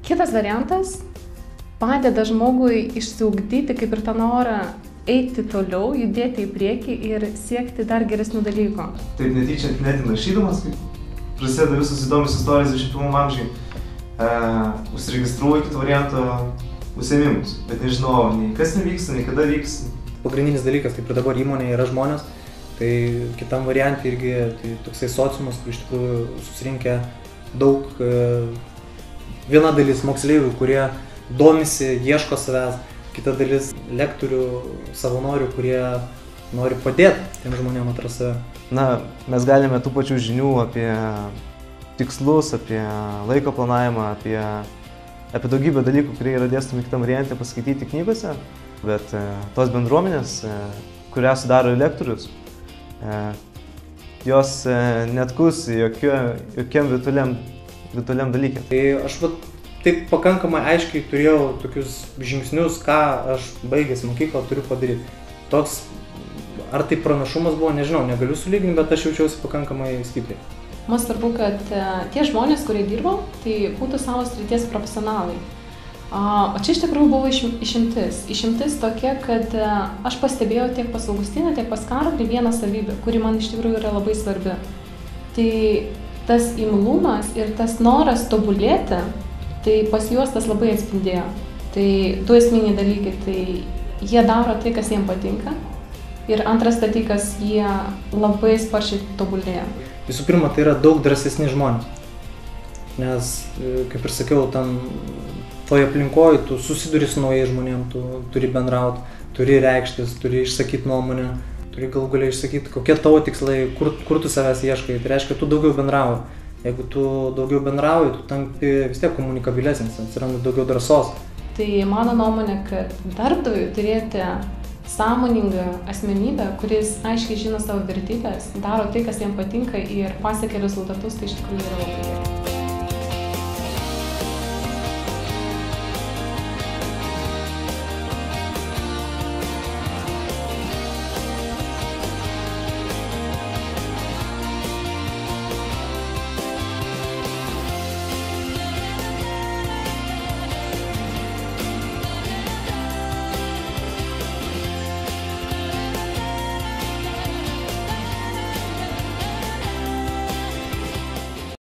Kitas variantas padeda žmogui išsiugdyti kaip ir tą norą eiti toliau, judėti į priekį ir siekti dar geresnių dalykų. Taip netyčia internete naršydamas, kaip prasideda visos įdomios istorijos 21 amžiai, užsiregistruoju kitą variantą užsiėmimus, bet nežinau, nei kas nevyksta, nei kada vyks. Pagrindinis dalykas, kaip ir dabar įmonėje yra žmonės, tai kitam variantui irgi tai toksai sociumas, kur iš tikrųjų susirinkę daug, viena dalis moksleivių, kurie domisi, ieško savęs, kita dalis lektorių, savanorių, kurie nori padėti tiem žmonėm atrasti save. Na, mes galime tų pačių žinių apie tikslus, apie laiko planavimą, apie daugybę dalykų, kurie yra dėstomi kitam variante, paskaityti knygose, bet tos bendruomenės, kurią sudaro lektorius, jos neatkus jokiam virtualiam dalykė. Tai aš taip pakankamai aiškiai turėjau tokius žingsnius, ką aš baigęs mokyklą turiu padaryti. Toks, ar tai pranašumas buvo, nežinau, negaliu sulyginti, bet aš jaučiausi pakankamai stipriai. Man svarbu, kad tie žmonės, kurie dirbo, tai būtų savo srities profesionalai. O čia iš tikrųjų buvo išimtis. Išimtis tokia, kad aš pastebėjau tiek pas Augustiną, tiek pas Karolį vieną savybę, kuri man iš tikrųjų yra labai svarbi. Tai tas imlumas ir tas noras tobulėti, tai pas juos tas labai atspindėjo. Tai du esminiai dalykai, tai jie daro tai, kas jiems patinka. Ir antras dalykas, jie labai sparčiai tobulėja. Visų pirma, tai yra daug drąsesni žmonės. Nes, kaip ir sakiau, tam toje aplinkoje tu susiduri su naujais žmonėm, tu turi bendrauti, turi reikštis, turi išsakyti nuomonę, turi galų galiai išsakyti, kokie tavo tikslai, kur tu savęs ieškai. Tai reiškia, tu daugiau bendrauji. Jeigu tu daugiau bendrauji, tu tampi vis tiek komunikabilesnis, atsiranda daugiau drąsos. Tai mano nuomonė, kad darbdaviui turėti sąmoningą asmenybę, kuris aiškiai žino savo vertybės, daro tai, kas jam patinka ir pasiekia rezultatus, tai iš tikrųjų yra labai gerai.